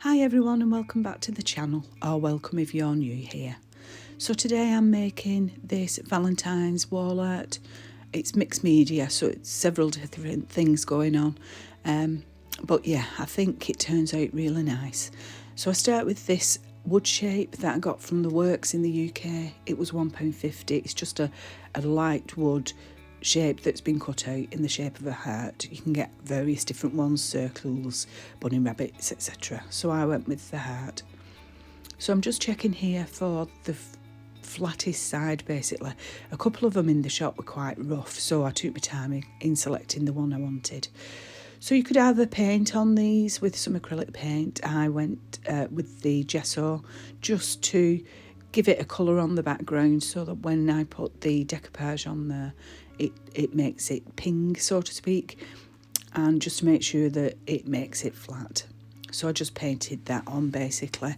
Hi everyone and welcome back to the channel, or welcome if you're new here. So today I'm making this Valentine's wall art. It's mixed media, so it's several different things going on. But yeah, I think it turns out really nice. So I start with this wood shape that I got from the Works in the UK. It was £1.50. It's just a light wood shape that's been cut out in the shape of a heart. You can get various different ones, circles, bunny rabbits, etc. So I went with the heart. So I'm just checking here for the flattest side basically. A couple of them in the shop were quite rough, so I took my time in selecting the one I wanted. So you could either paint on these with some acrylic paint. I went with the Gesso just to give it a colour on the background so that when I put the decoupage on there, it makes it ping, so to speak, and just to make sure that it makes it flat. So I just painted that on basically,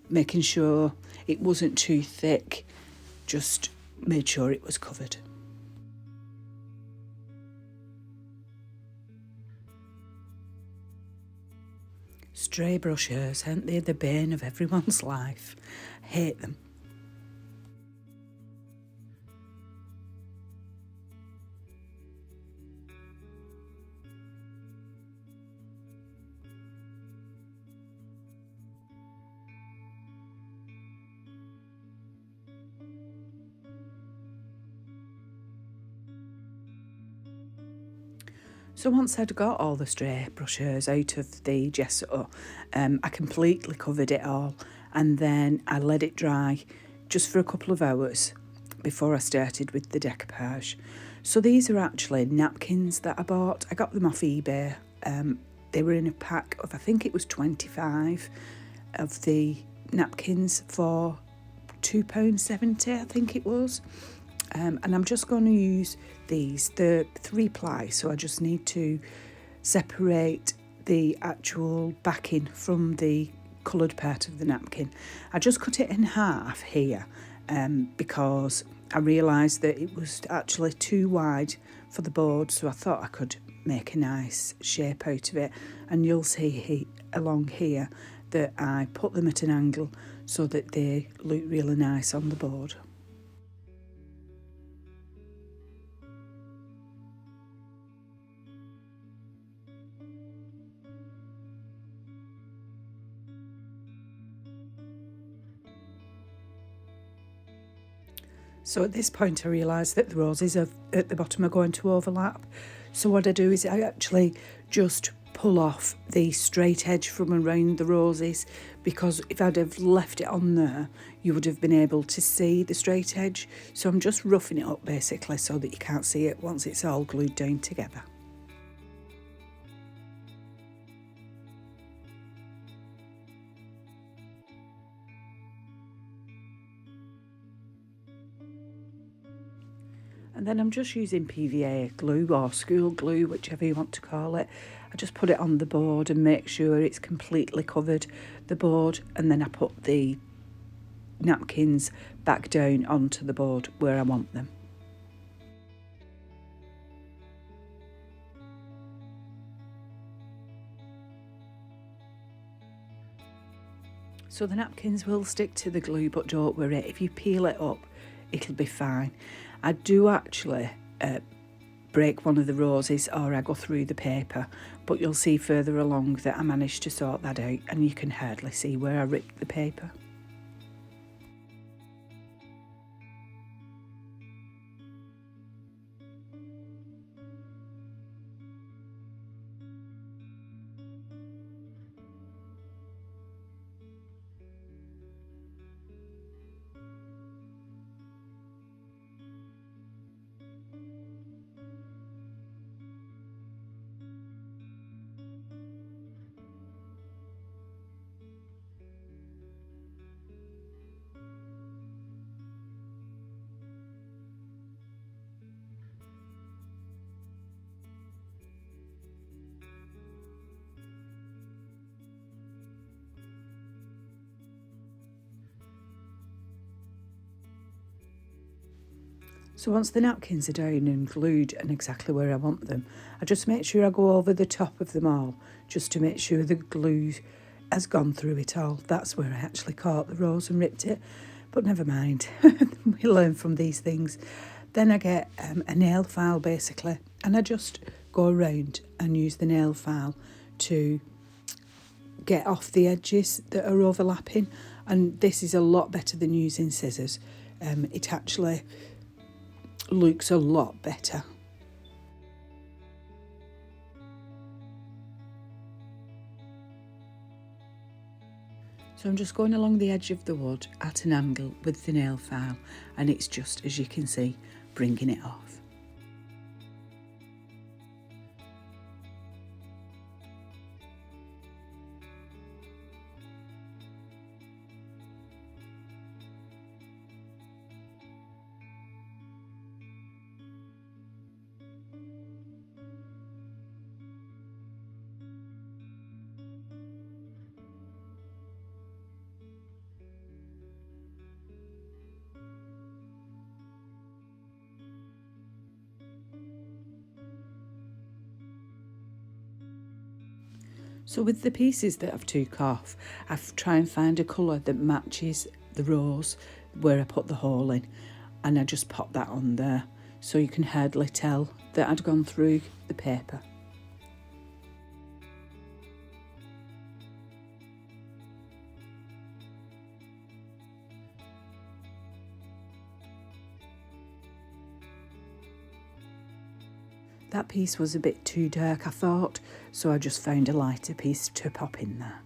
making sure it wasn't too thick, just made sure it was covered. Stray brochures, aren't they the bane of everyone's life? I hate them. So once I'd got all the stray brochures out of the gesso, I completely covered it all, and then I let it dry just for a couple of hours before I started with the decoupage. So these are actually napkins that I bought. I got them off eBay. They were in a pack of, I think it was 25 of the napkins for £2.70, I think it was. And I'm just going to use these, the 3-ply, so I just need to separate the actual backing from the coloured part of the napkin. I just cut it in half here because I realised that it was actually too wide for the board, so I thought I could make a nice shape out of it. And you'll see along here that I put them at an angle so that they look really nice on the board. So at this point I realised that the roses at the bottom are going to overlap. So what I do is I actually just pull off the straight edge from around the roses, because if I'd have left it on there, you would have been able to see the straight edge. So I'm just roughing it up basically so that you can't see it once it's all glued down together. And then I'm just using PVA glue or school glue, whichever you want to call it. I just put it on the board and make sure it's completely covered the board, and then I put the napkins back down onto the board where I want them. So the napkins will stick to the glue, but don't worry, if you peel it up, it'll be fine. I do actually break one of the roses, or I go through the paper, but you'll see further along that I managed to sort that out, and you can hardly see where I ripped the paper. So once the napkins are down and glued and exactly where I want them, I just make sure I go over the top of them all, just to make sure the glue has gone through it all. That's where I actually caught the rose and ripped it, but never mind. We learn from these things. Then I get a nail file basically, and I just go around and use the nail file to get off the edges that are overlapping, and this is a lot better than using scissors. It actually looks a lot better. So I'm just going along the edge of the wood at an angle with the nail file, and it's just, as you can see, bringing it off. So with the pieces that I've took off, I've tried and find a colour that matches the rose where I put the hole in, and I just pop that on there so you can hardly tell that I'd gone through the paper. That piece was a bit too dark, I thought, so I just found a lighter piece to pop in there.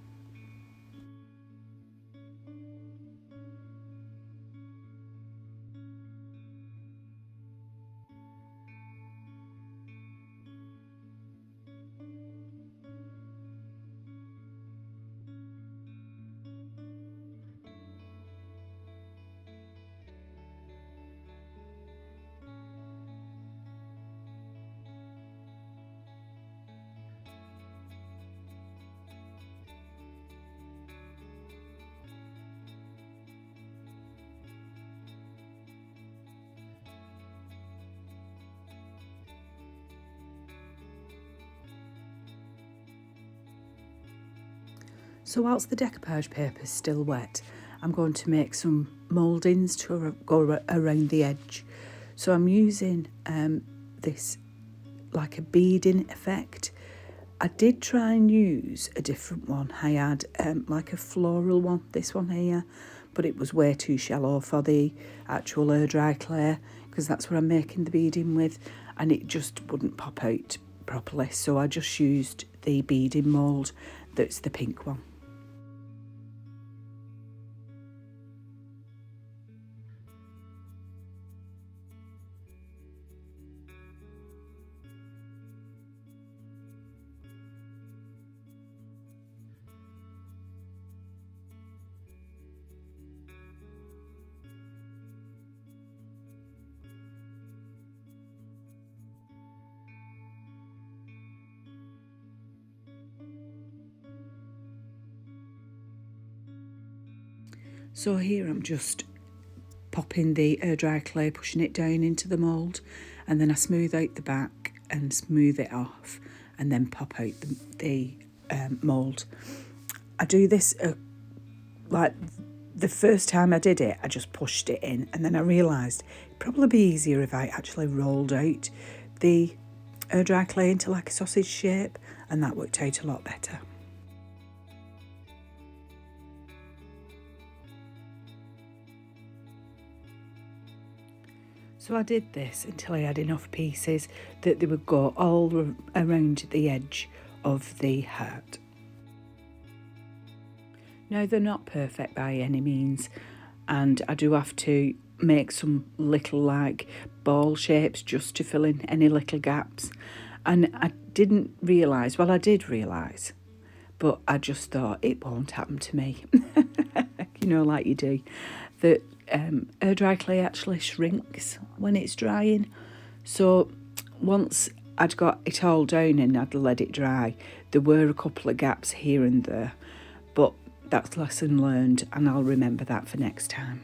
So whilst the decoupage paper is still wet, I'm going to make some mouldings to go around the edge. So I'm using this like a beading effect. I did try and use a different one. I had like a floral one, this one here, but it was way too shallow for the actual airdryclay, because that's what I'm making the beading with, and it just wouldn't pop out properly. So I just used the beading mould, that's the pink one. So here I'm just popping the airdryclay, pushing it down into the mould, and then I smooth out the back and smooth it off, and then pop out the mould. I do this like the first time I did it, I just pushed it in, and then I realised it'd probably be easier if I actually rolled out the airdryclay into like a sausage shape, and that worked out a lot better. So I did this until I had enough pieces that they would go all around the edge of the heart. Now, they're not perfect by any means, and I do have to make some little like ball shapes just to fill in any little gaps. And I didn't realise, well I did realise, but I just thought it won't happen to me. You know, like you do, that airdryclay actually shrinks when it's drying. So once I'd got it all down and I'd let it dry, there were a couple of gaps here and there, but that's lesson learned, and I'll remember that for next time.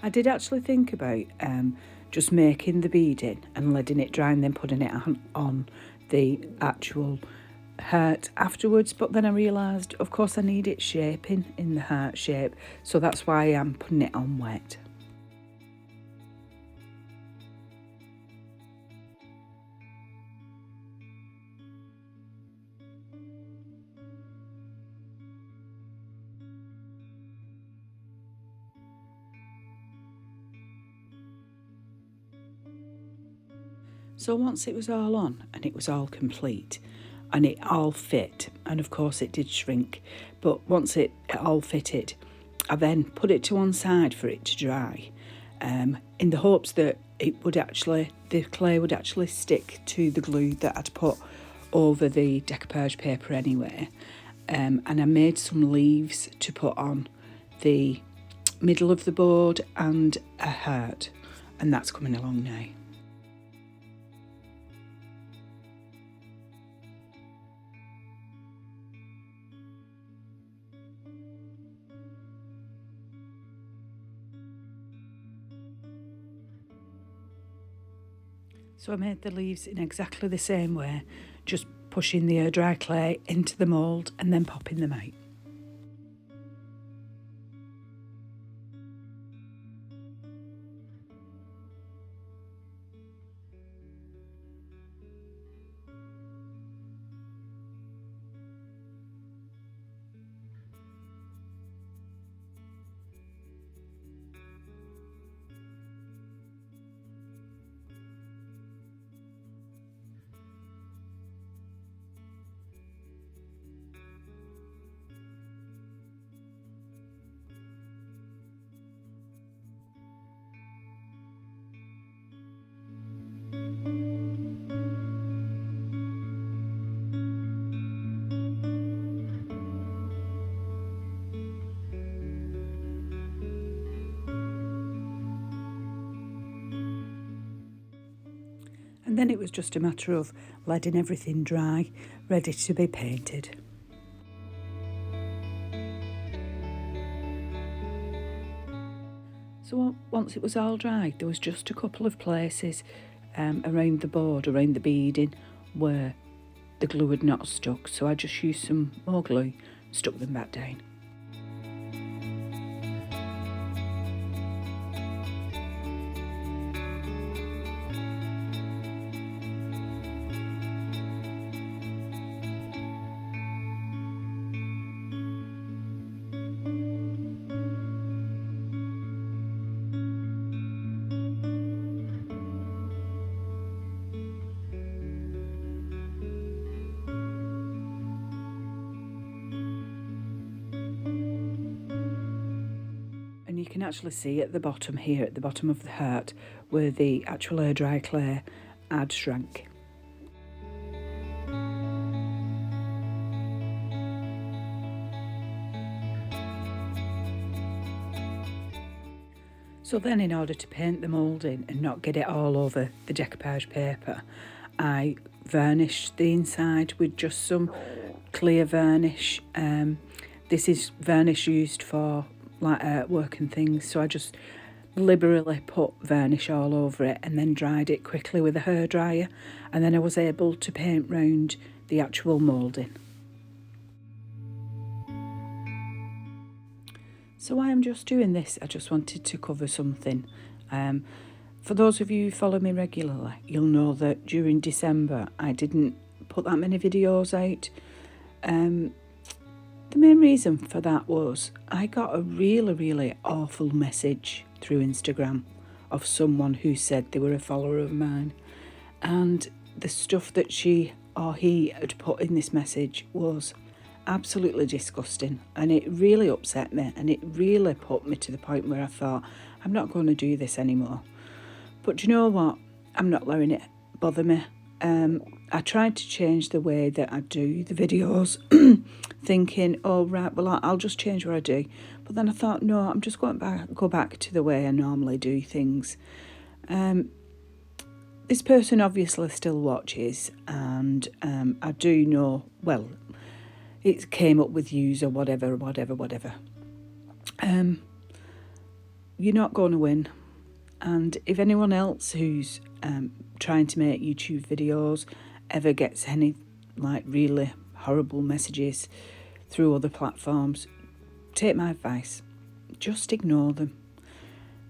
I did actually think about just making the beading and letting it dry and then putting it on the actual heart afterwards, but then I realised, of course, I need it shaping in the heart shape, so that's why I'm putting it on wet. So once it was all on and it was all complete and it all fit, and of course it did shrink, but once it all fitted, I then put it to one side for it to dry, in the hopes that the clay would actually stick to the glue that I'd put over the decoupage paper anyway. And I made some leaves to put on the middle of the board and a heart, and that's coming along now. So I made the leaves in exactly the same way, just pushing the airdryclay into the mould and then popping them out. And then it was just a matter of letting everything dry, ready to be painted. So once it was all dry, there was just a couple of places around the board, around the beading, where the glue had not stuck. So I just used some more glue and stuck them back down. And you can actually see at the bottom here, at the bottom of the heart, where the actual airdryclay had shrank. So then, in order to paint the moulding and not get it all over the decoupage paper, I varnished the inside with just some clear varnish. This is varnish used for like artwork and things, so I just liberally put varnish all over it and then dried it quickly with a hairdryer, and then I was able to paint round the actual moulding. So why I'm just doing this, I just wanted to cover something. For those of you who follow me regularly, you'll know that during December I didn't put that many videos out. The main reason for that was I got a really awful message through Instagram of someone who said they were a follower of mine, and the stuff that she or he had put in this message was absolutely disgusting, and it really upset me, and it really put me to the point where I thought, I'm not going to do this anymore. But you know what? I'm not letting it bother me. I tried to change the way that I do the videos, thinking, oh right, well I'll just change what I do. But then I thought, no, I'm just going to go back to the way I normally do things. This person obviously still watches, and I do know, well, it came up with user whatever. you're not going to win. And if anyone else who's trying to make YouTube videos ever gets any like really horrible messages through other platforms, take my advice, just ignore them.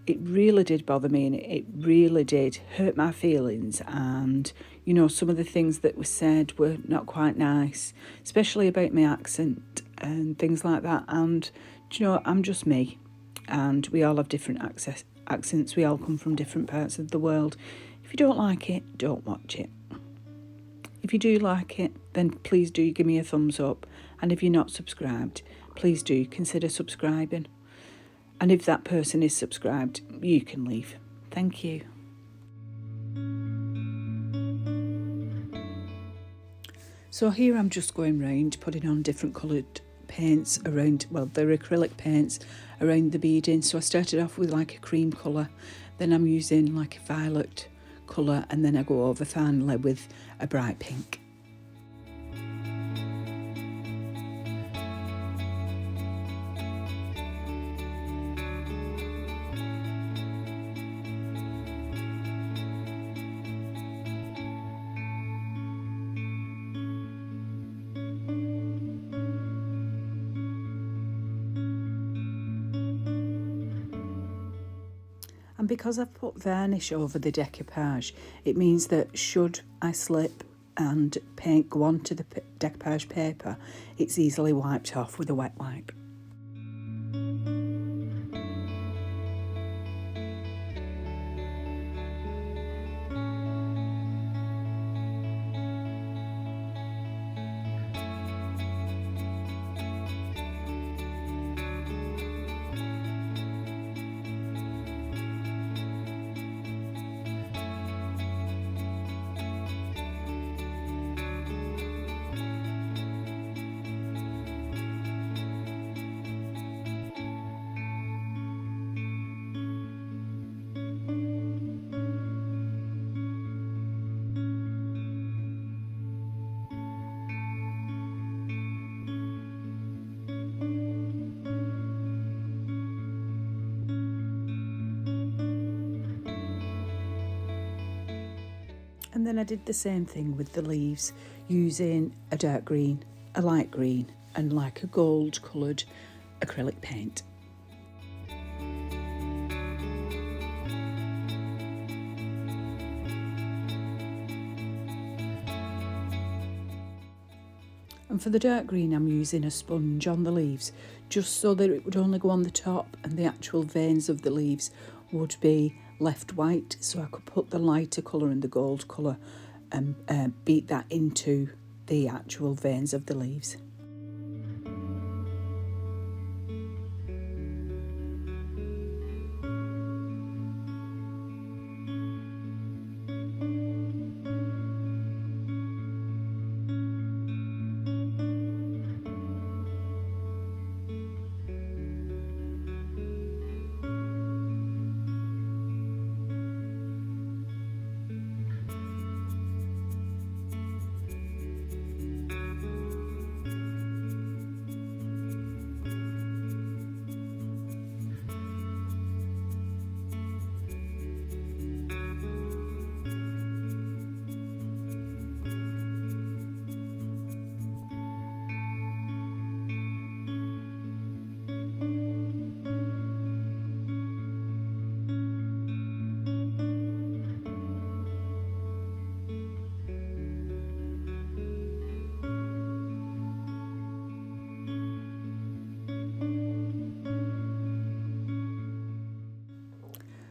It really did bother me, and it really did hurt my feelings. And, you know, some of the things that were said were not quite nice, especially about my accent and things like that. And, you know, I'm just me, and we all have different accents. We all come from different parts of the world. If you don't like it, don't watch it. If you do like it, then please do give me a thumbs up. And if you're not subscribed, please do consider subscribing. And if that person is subscribed, you can leave. Thank you. So here I'm just going round, putting on different coloured paints around, well, they're acrylic paints around the beading. So I started off with like a cream colour, then I'm using like a violet colour, and then I go over finally with a bright pink. And because I've put varnish over the decoupage, it means that should I slip and paint go onto the decoupage paper, it's easily wiped off with a wet wipe. And then I did the same thing with the leaves, using a dark green, a light green, and like a gold coloured acrylic paint. And for the dark green, I'm using a sponge on the leaves, just so that it would only go on the top and the actual veins of the leaves would be left white, so I could put the lighter colour and the gold colour and beat that into the actual veins of the leaves.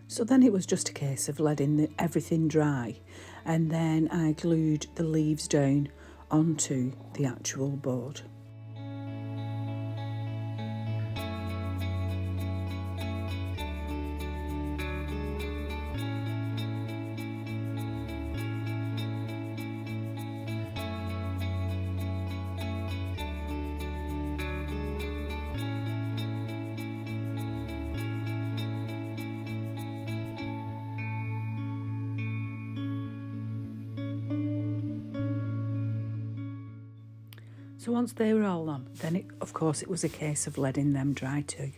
So then it was just a case of letting everything dry, and then I glued the leaves down onto the actual board. So once they were all on, then of course it was a case of letting them dry too.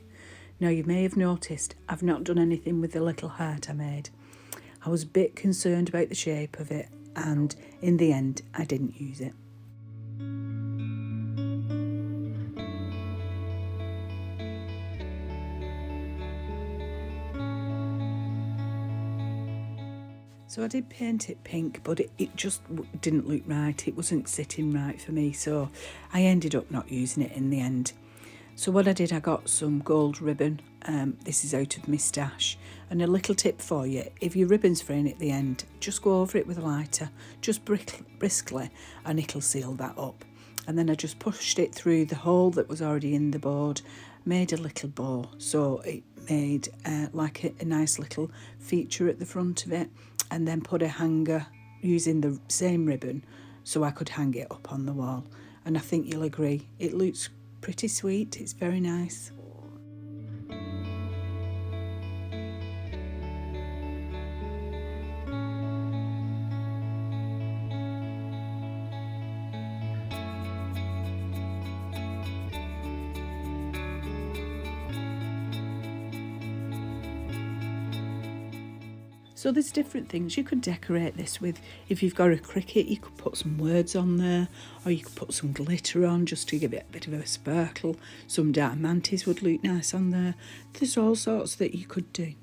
Now you may have noticed I've not done anything with the little heart I made. I was a bit concerned about the shape of it, and in the end I didn't use it. So I did paint it pink, but it just didn't look right. It wasn't sitting right for me, so I ended up not using it in the end. So what I did, I got some gold ribbon. This is out of my stash. And a little tip for you, if your ribbon's fraying at the end, just go over it with a lighter, just briskly, and it'll seal that up. And then I just pushed it through the hole that was already in the board, made a little bow, so it made like a nice little feature at the front of it, and then put a hanger using the same ribbon so I could hang it up on the wall. And I think you'll agree, it looks pretty sweet. It's very nice. So there's different things you could decorate this with. If you've got a cricket, you could put some words on there, or you could put some glitter on just to give it a bit of a sparkle. Some diamantes would look nice on there. There's all sorts that you could do.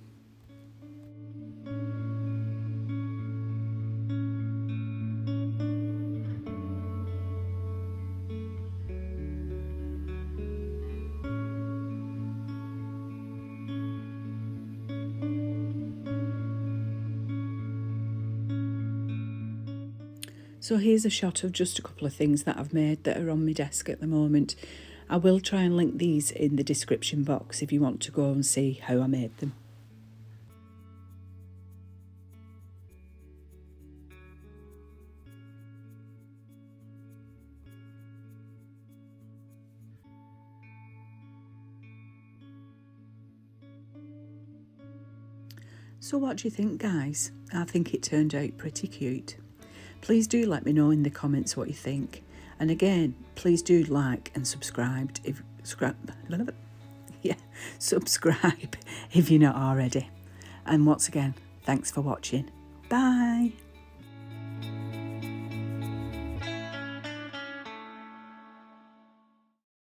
So here's a shot of just a couple of things that I've made that are on my desk at the moment. I will try and link these in the description box if you want to go and see how I made them. So what do you think, guys? I think it turned out pretty cute. Please do let me know in the comments what you think. And again, please do like and subscribe subscribe if you're not already. And once again, thanks for watching. Bye.